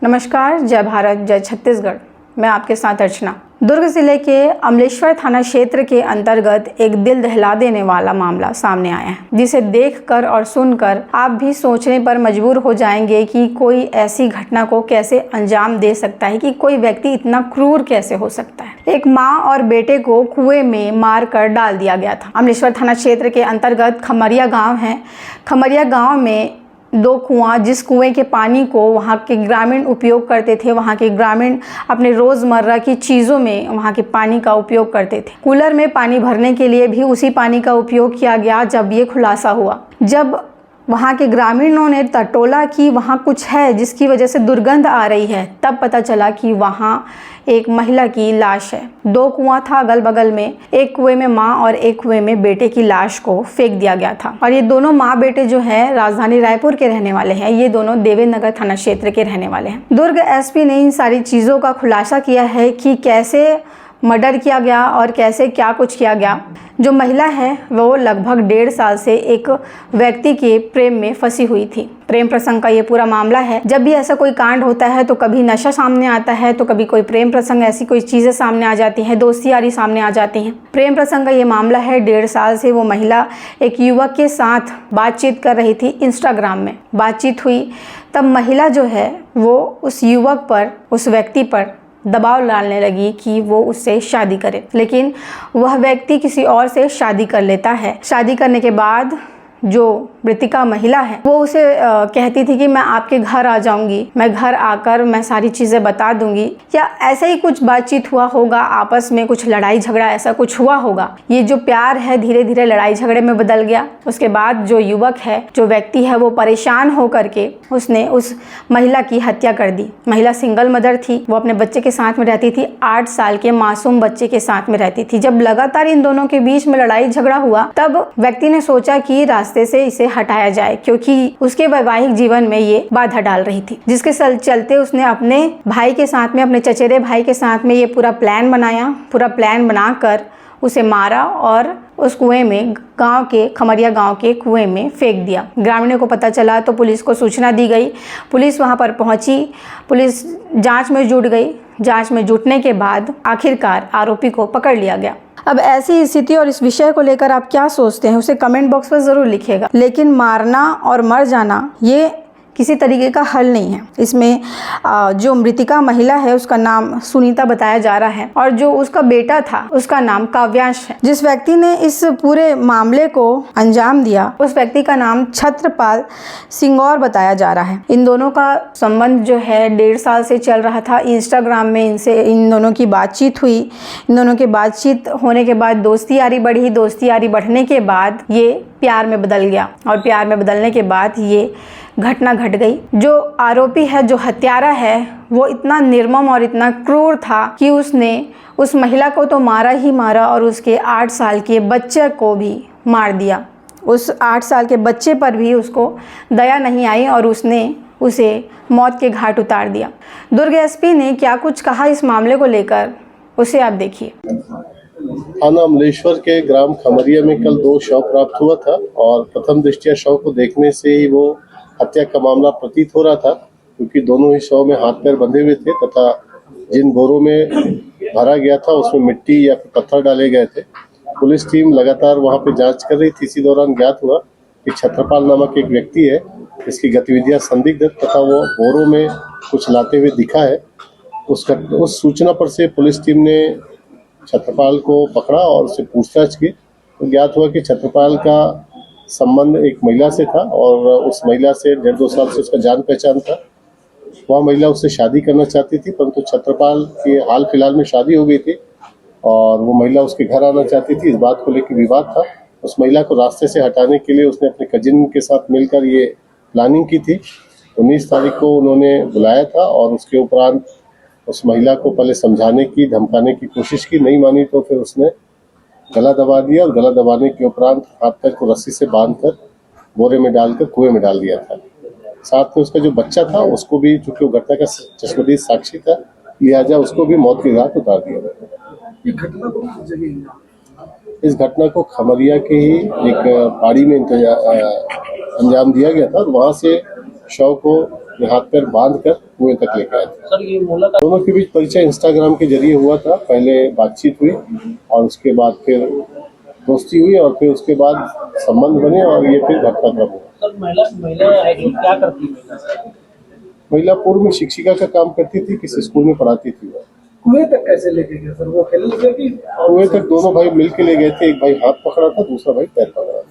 नमस्कार, जय भारत, जय छत्तीसगढ़। मैं आपके साथ अर्चना। दुर्ग जिले के अमलेश्वर थाना क्षेत्र के अंतर्गत एक दिल दहला देने वाला मामला सामने आया है, जिसे देखकर और सुनकर आप भी सोचने पर मजबूर हो जाएंगे कि कोई ऐसी घटना को कैसे अंजाम दे सकता है, कि कोई व्यक्ति इतना क्रूर कैसे हो सकता है। एक माँ और बेटे को कुएं में मार कर डाल दिया गया था। अमलेश्वर थाना क्षेत्र के अंतर्गत खमरिया गाँव है। खमरिया गाँव में दो कुआं, जिस कुएं के पानी को वहाँ के ग्रामीण उपयोग करते थे। वहाँ के ग्रामीण अपने रोज़मर्रा की चीज़ों में वहाँ के पानी का उपयोग करते थे। कूलर में पानी भरने के लिए भी उसी पानी का उपयोग किया गया। जब ये खुलासा हुआ, जब वहाँ के ग्रामीणों ने टटोला कि वहाँ कुछ है जिसकी वजह से दुर्गंध आ रही है, तब पता चला कि वहाँ एक महिला की लाश है। दो कुआं था अगल बगल में, एक कुएं में माँ और एक कुएं में बेटे की लाश को फेंक दिया गया था। और ये दोनों माँ बेटे जो है राजधानी रायपुर के रहने वाले हैं। ये दोनों देवेंद्र नगर थाना क्षेत्र के रहने वाले हैं। दुर्ग एसपी ने इन सारी चीज़ों का खुलासा किया है कि कैसे मर्डर किया गया और कैसे क्या कुछ किया गया। जो महिला है वो लगभग 1.5 साल से एक व्यक्ति के प्रेम में फंसी हुई थी। प्रेम प्रसंग का ये पूरा मामला है। जब भी ऐसा कोई कांड होता है तो कभी नशा सामने आता है, तो कभी कोई प्रेम प्रसंग, ऐसी कोई चीज़ें सामने आ जाती हैं, दोस्ती यारी सामने आ जाती हैं। प्रेम प्रसंग का ये मामला है। 1.5 साल से वो महिला एक युवक के साथ बातचीत कर रही थी। इंस्टाग्राम में बातचीत हुई, तब महिला जो है वो उस युवक पर, उस व्यक्ति पर दबाव डालने लगी कि वो उससे शादी करे। लेकिन वह व्यक्ति किसी और से शादी कर लेता है। शादी करने के बाद जो मृतिका महिला है वो उसे कहती थी कि मैं आपके घर आ जाऊंगी, मैं घर आकर मैं सारी चीज़ें बता दूंगी, या ऐसे ही कुछ बातचीत हुआ होगा, आपस में कुछ लड़ाई झगड़ा ऐसा कुछ हुआ होगा। ये जो प्यार है धीरे धीरे लड़ाई झगड़े में बदल गया। उसके बाद जो युवक है, जो व्यक्ति है, वो परेशान हो करके उसने उस महिला की हत्या कर दी। महिला सिंगल मदर थी, वो अपने बच्चे के साथ में रहती थी, 8 साल के मासूम बच्चे के साथ में रहती थी। जब लगातार इन दोनों के बीच में लड़ाई झगड़ा हुआ, तब व्यक्ति ने सोचा कि रास्ते से इसे हटाया जाए, क्योंकि उसके वैवाहिक जीवन में ये बाधा डाल रही थी। जिसके चलते उसने अपने भाई के साथ में, अपने चचेरे भाई के साथ में ये पूरा प्लान बनाया। पूरा प्लान बनाकर उसे मारा और उस कुएं में, गांव के खमरिया गांव के कुएं में फेंक दिया। ग्रामीणों को पता चला तो पुलिस को सूचना दी गई। पुलिस वहां पर पहुंची, पुलिस जांच में जुट गई। जांच में जुटने के बाद आखिरकार आरोपी को पकड़ लिया गया। अब ऐसी स्थिति और इस विषय को लेकर आप क्या सोचते हैं, उसे कमेंट बॉक्स पर ज़रूर लिखिएगा। लेकिन मारना और मर जाना ये किसी तरीके का हल नहीं है। इसमें जो मृतिका महिला है उसका नाम सुनीता बताया जा रहा है, और जो उसका बेटा था उसका नाम काव्यांश है। जिस व्यक्ति ने इस पूरे मामले को अंजाम दिया उस व्यक्ति का नाम छत्रपाल सिंगौर बताया जा रहा है। इन दोनों का संबंध जो है 1.5 साल से चल रहा था। इंस्टाग्राम में इन दोनों की बातचीत हुई। इन दोनों की बातचीत होने के बाद दोस्ती यारी बढ़ी। दोस्ती यारी बढ़ने के बाद ये प्यार में बदल गया, और प्यार में बदलने के बाद ये घटना घट गई। जो आरोपी है, जो हत्यारा है, वो इतना निर्मम और इतना क्रूर था कि उसने उस महिला को तो मारा ही मारा, और उसके 8 साल के बच्चे को भी मार दिया। उस 8 साल के बच्चे पर भी उसको दया नहीं आई और उसने उसे मौत के घाट उतार दिया। दुर्ग एसपी ने क्या कुछ कहा इस मामले को लेकर, उसे आप देखिए। थाना अमलेश्वर के ग्राम खमरिया में कल 2 शव प्राप्त हुआ था, और प्रथम दृष्टया शव को देखने से ही वो हत्या का मामला प्रतीत हो रहा था, क्योंकि दोनों ही शव में हाथ पैर बंधे हुए थे तथा जिन बोरों में भरा गया था उसमें मिट्टी या पत्थर डाले गए थे। पुलिस टीम लगातार वहां पे जांच कर रही थी। इसी दौरान ज्ञात हुआ कि छत्रपाल नामक एक व्यक्ति है, इसकी गतिविधियां संदिग्ध तथा वो बोरों में कुछ लाते हुए दिखा है। उस सूचना पर से पुलिस टीम ने छत्रपाल को पकड़ा और उससे पूछताछ की, तो ज्ञात हुआ कि छत्रपाल का संबंध एक महिला से था, और उस महिला से 1.5-2 साल से उसका जान पहचान था। वह महिला उससे शादी करना चाहती थी, परंतु छत्रपाल की हाल फिलहाल में शादी हो गई थी और वो महिला उसके घर आना चाहती थी। इस बात को लेकर विवाद था। उस महिला को रास्ते से हटाने के लिए उसने अपने कजिन के साथ मिलकर ये प्लानिंग की थी। 19 तारीख को उन्होंने बुलाया था, और उसके उपरांत उस महिला को पहले समझाने की, धमकाने की कोशिश की। नहीं मानी तो फिर उसने गला दबा दिया, और गला दबाने के उपरांत हाथ पैर को रस्सी से बांधकर बोरे में डालकर कुएं में डाल दिया था। साथ में उसका जो बच्चा था उसको भी, चूंकि वो घटना का चश्मदीद साक्षी था, लिहाजा उसको भी मौत के घाट उतार दिया गया। इस घटना को खमरिया के ही एक पहाड़ी में अंजाम दिया गया था, और वहाँ से शव को ये हाथ पैर बांध कर कुएं तक लेकर आए थे। सर ये मुलाकात दोनों के बीच परिचय इंस्टाग्राम के जरिए हुआ था। पहले बातचीत हुई और उसके बाद फिर दोस्ती हुई और फिर उसके बाद संबंध बने और ये फिर घटनाक्रम हुआ। सर महिला है जो क्या करती है महिला? महिला पूर्व में शिक्षिका का काम करती थी, किसी स्कूल में पढ़ाती थी। वो कुएं तक कैसे लेके गए सर? वो खेल गए कि कुएं तक दोनों भाई मिल के ले गए थे। एक भाई हाथ पकड़ा था, दूसरा भाई पैर पकड़ा था।